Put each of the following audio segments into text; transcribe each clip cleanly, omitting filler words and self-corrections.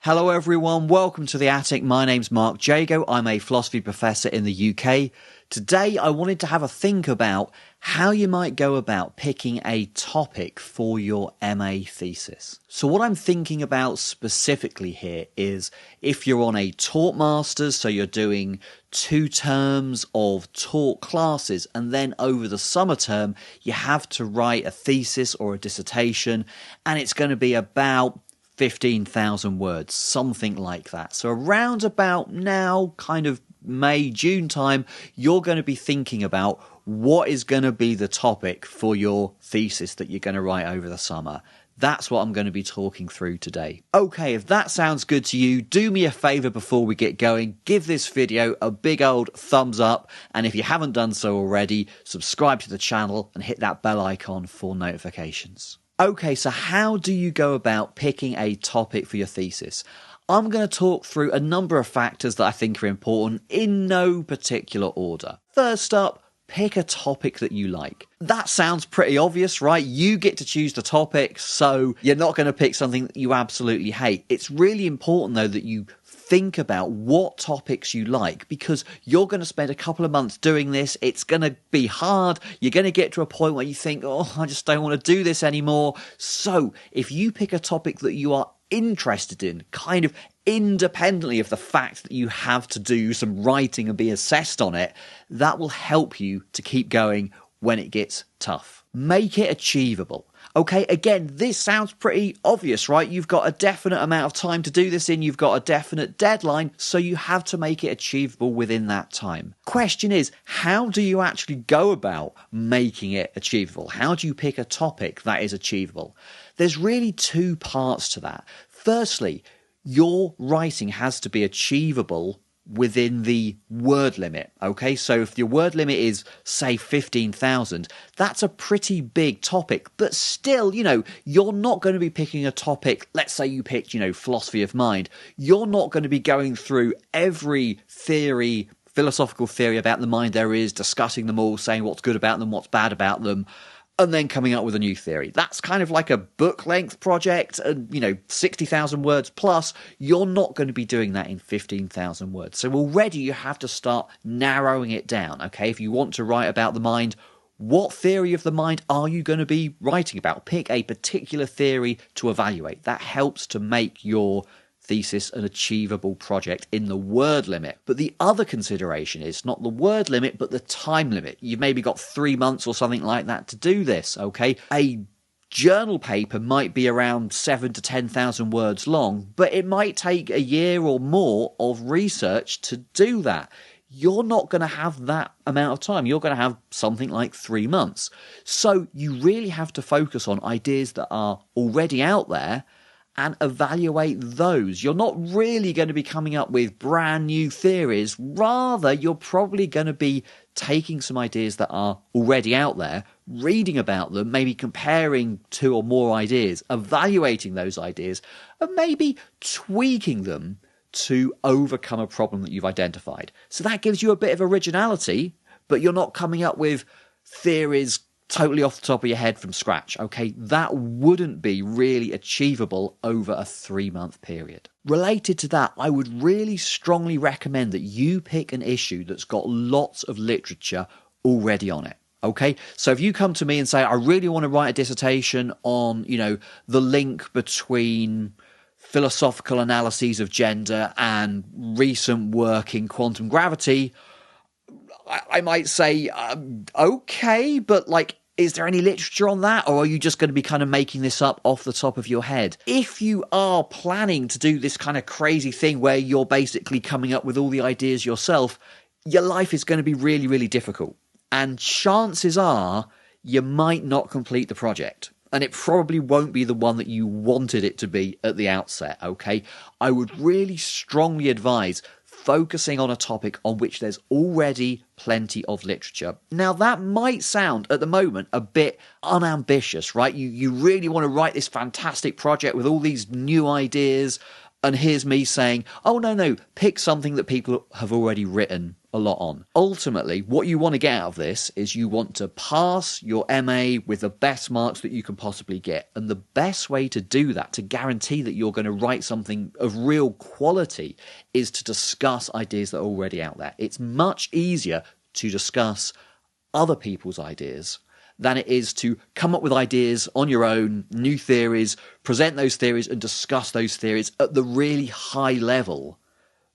Hello everyone, welcome to The Attic. My name's Mark Jago. I'm a philosophy professor in the UK. Today I wanted to have a think about how you might go about picking a topic for your MA thesis. So what I'm thinking about specifically here is if you're on a taught masters, so you're doing 2 terms of taught classes, and then over the summer term you have to write a thesis or a dissertation, and it's going to be about 15,000 words, something like that. So around about now, kind of May, June time, you're going to be thinking about what is going to be the topic for your thesis that you're going to write over the summer. That's what I'm going to be talking through today. Okay, if that sounds good to you, do me a favor before we get going. Give this video a big old thumbs up, and if you haven't done so already, subscribe to the channel and hit that bell icon for notifications. Okay, so how do you go about picking a topic for your thesis? I'm going to talk through a number of factors that I think are important in no particular order. First up, pick a topic that you like. That sounds pretty obvious, right? You get to choose the topic, so you're not going to pick something that you absolutely hate. It's really important, though, that you think about what topics you like, because you're going to spend a couple of months doing this. It's going to be hard. You're going to get to a point where you think, oh, I just don't want to do this anymore. So if you pick a topic that you are interested in, kind of independently of the fact that you have to do some writing and be assessed on it, that will help you to keep going when it gets tough. Make it achievable. Okay, again, this sounds pretty obvious, right? You've got a definite amount of time to do this in, you've got a definite deadline, so you have to make it achievable within that time. Question is, how do you actually go about making it achievable? How do you pick a topic that is achievable? There's really 2 parts to that. Firstly, your writing has to be achievable within the word limit, okay? So if your word limit is, say, 15,000, that's a pretty big topic, but still, you're not going to be picking a topic, let's say you picked, philosophy of mind. You're not going to be going through every theory, philosophical theory about the mind there is, discussing them all, saying what's good about them, what's bad about them, and then coming up with a new theory. That's kind of like a book-length project, and 60,000 words plus. You're not going to be doing that in 15,000 words. So already you have to start narrowing it down, okay? If you want to write about the mind, what theory of the mind are you going to be writing about? Pick a particular theory to evaluate. That helps to make your thesis an achievable project in the word limit. But the other consideration is not the word limit, but the time limit. You've maybe got 3 months or something like that to do this, okay? A journal paper might be around 7,000 to 10,000 words long, but it might take a year or more of research to do that. You're not going to have that amount of time. You're going to have something like 3 months. So you really have to focus on ideas that are already out there and evaluate those. You're not really going to be coming up with brand new theories. Rather, you're probably going to be taking some ideas that are already out there, reading about them, maybe comparing 2 or more ideas, evaluating those ideas, and maybe tweaking them to overcome a problem that you've identified. So that gives you a bit of originality, but you're not coming up with theories totally off the top of your head from scratch, okay? That wouldn't be really achievable over a 3-month period. Related to that, I would really strongly recommend that you pick an issue that's got lots of literature already on it, okay? So if you come to me and say, I really want to write a dissertation on, the link between philosophical analyses of gender and recent work in quantum gravity, I might say, okay, but is there any literature on that, or are you just going to be kind of making this up off the top of your head? If you are planning to do this kind of crazy thing where you're basically coming up with all the ideas yourself, your life is going to be really, really difficult. And chances are you might not complete the project. And it probably won't be the one that you wanted it to be at the outset, okay? I would really strongly advise focusing on a topic on which there's already plenty of literature. Now, that might sound, at the moment, a bit unambitious, right? You really want to write this fantastic project with all these new ideas, and here's me saying, oh, no, pick something that people have already written a lot on. Ultimately, what you want to get out of this is you want to pass your MA with the best marks that you can possibly get. And the best way to do that, to guarantee that you're going to write something of real quality, is to discuss ideas that are already out there. It's much easier to discuss other people's ideas than it is to come up with ideas on your own, new theories, present those theories and discuss those theories at the really high level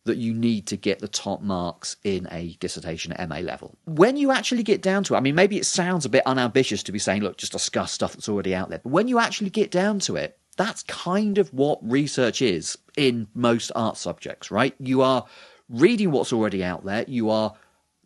that you need to get the top marks in a dissertation at MA level. When you actually get down to it, I mean, maybe it sounds a bit unambitious to be saying, look, just discuss stuff that's already out there. But when you actually get down to it, that's kind of what research is in most art subjects, right? You are reading what's already out there. You are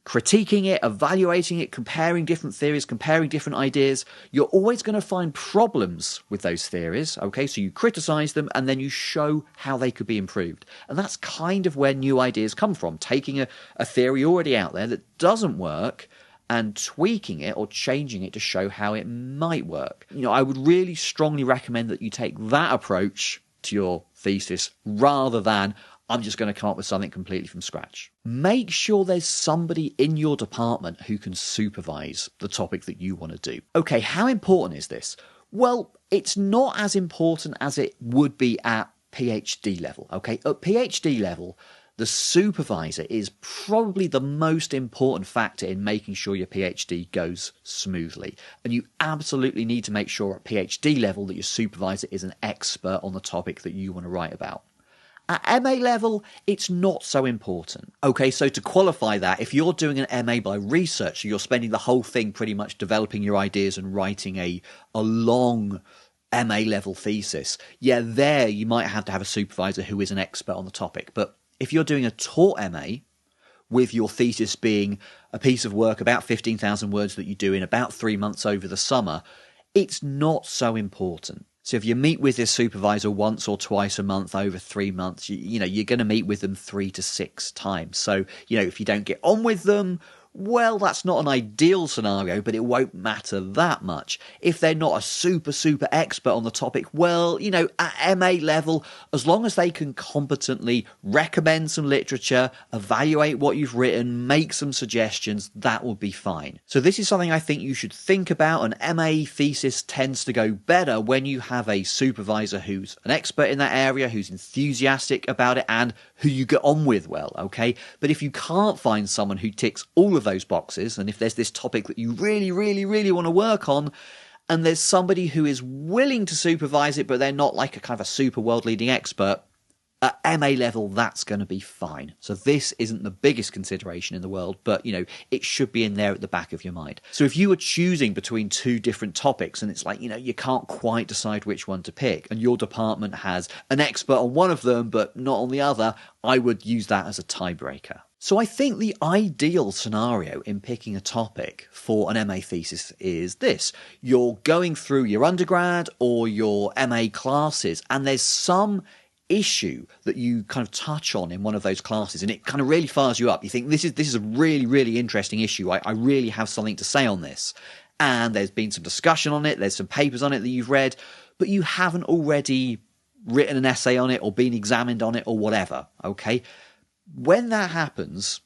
critiquing it, evaluating it, comparing different theories, comparing different ideas. You're always going to find problems with those theories, okay? So you criticize them and then you show how they could be improved. And that's kind of where new ideas come from, taking a theory already out there that doesn't work and tweaking it or changing it to show how it might work. You know, I would really strongly recommend that you take that approach to your thesis rather than I'm just going to come up with something completely from scratch. Make sure there's somebody in your department who can supervise the topic that you want to do. Okay, how important is this? Well, it's not as important as it would be at PhD level, okay? At PhD level, the supervisor is probably the most important factor in making sure your PhD goes smoothly. And you absolutely need to make sure at PhD level that your supervisor is an expert on the topic that you want to write about. At MA level, it's not so important. Okay, so to qualify that, if you're doing an MA by research, so you're spending the whole thing pretty much developing your ideas and writing a long MA level thesis, yeah, there you might have to have a supervisor who is an expert on the topic. But if you're doing a taught MA, with your thesis being a piece of work about 15,000 words that you do in about 3 months over the summer, it's not so important. So if you meet with this supervisor once or twice a month over 3 months, you know, you're going to meet with them 3 to 6 times. So, you know, if you don't get on with them, well, that's not an ideal scenario, but it won't matter that much. If they're not a super expert on the topic, well, you know, at MA level, as long as they can competently recommend some literature, evaluate what you've written, make some suggestions, that will be fine. So this is something I think you should think about. An MA thesis tends to go better when you have a supervisor who's an expert in that area, who's enthusiastic about it, and who you get on with well, okay? But if you can't find someone who ticks all of those boxes, and if there's this topic that you really want to work on, and there's somebody who is willing to supervise it, but they're not like a kind of a super world-leading expert, at MA level, that's going to be fine. So this isn't the biggest consideration in the world, but, you know, it should be in there at the back of your mind. So if you were choosing between 2 different topics and it's like, you know, you can't quite decide which one to pick, and your department has an expert on one of them, but not on the other, I would use that as a tiebreaker. So I think the ideal scenario in picking a topic for an MA thesis is this. You're going through your undergrad or your MA classes, and there's some issue that you kind of touch on in one of those classes, and it kind of really fires you up. You think, this is a really interesting issue. I really have something to say on this. And there's been some discussion on it, there's some papers on it that you've read, but you haven't already written an essay on it or been examined on it or whatever, okay? When that happens,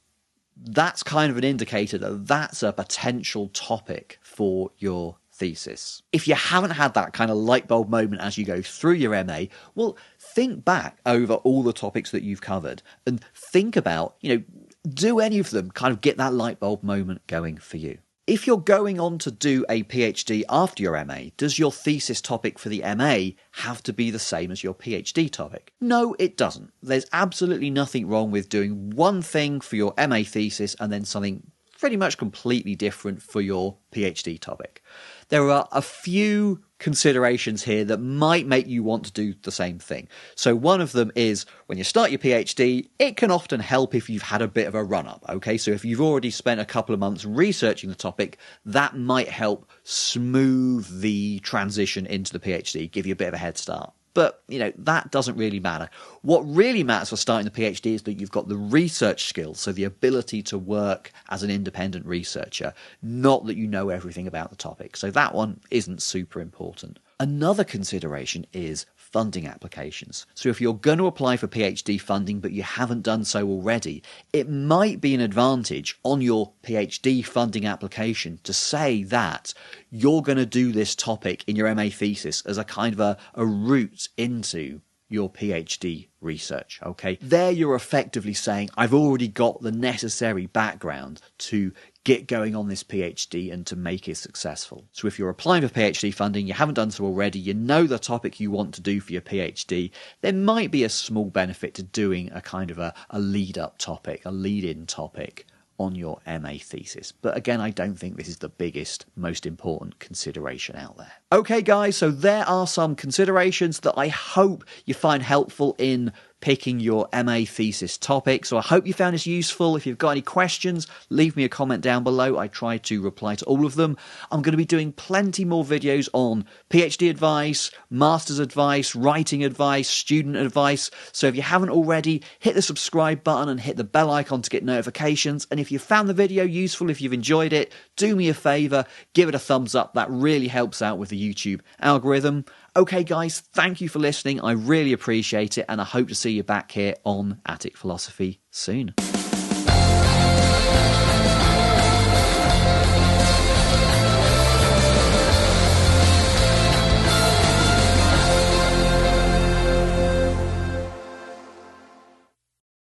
that's kind of an indicator that that's a potential topic for your thesis. If you haven't had that kind of light bulb moment as you go through your MA, well, think back over all the topics that you've covered and think about, you know, do any of them kind of get that light bulb moment going for you? If you're going on to do a PhD after your MA, does your thesis topic for the MA have to be the same as your PhD topic? No, it doesn't. There's absolutely nothing wrong with doing one thing for your MA thesis and then something pretty much completely different for your PhD topic. There are a few considerations here that might make you want to do the same thing. So one of them is when you start your PhD, it can often help if you've had a bit of a run-up, okay? So if you've already spent a couple of months researching the topic, that might help smooth the transition into the PhD, give you a bit of a head start. But, you know, that doesn't really matter. What really matters for starting the PhD is that you've got the research skills, so the ability to work as an independent researcher, not that you know everything about the topic. So that one isn't super important. Another consideration is funding applications. So if you're going to apply for PhD funding but you haven't done so already, it might be an advantage on your PhD funding application to say that you're going to do this topic in your MA thesis as a kind of a route into your PhD research, okay? There you're effectively saying, I've already got the necessary background to get going on this PhD and to make it successful. So if you're applying for PhD funding, you haven't done so already, you know the topic you want to do for your PhD, there might be a small benefit to doing a kind of a lead-up topic, a lead-in topic on your MA thesis. But again, I don't think this is the biggest, most important consideration out there. Okay, guys, so there are some considerations that I hope you find helpful in picking your MA thesis topic. So I hope you found this useful. If you've got any questions, leave me a comment down below. I try to reply to all of them. I'm going to be doing plenty more videos on PhD advice, master's advice, writing advice, student advice. So if you haven't already, hit the subscribe button and hit the bell icon to get notifications. And if you found the video useful, if you've enjoyed it, do me a favor, give it a thumbs up. That really helps out with the YouTube algorithm. Okay, guys, thank you for listening. I really appreciate it, and I hope to see you back here on Attic Philosophy soon.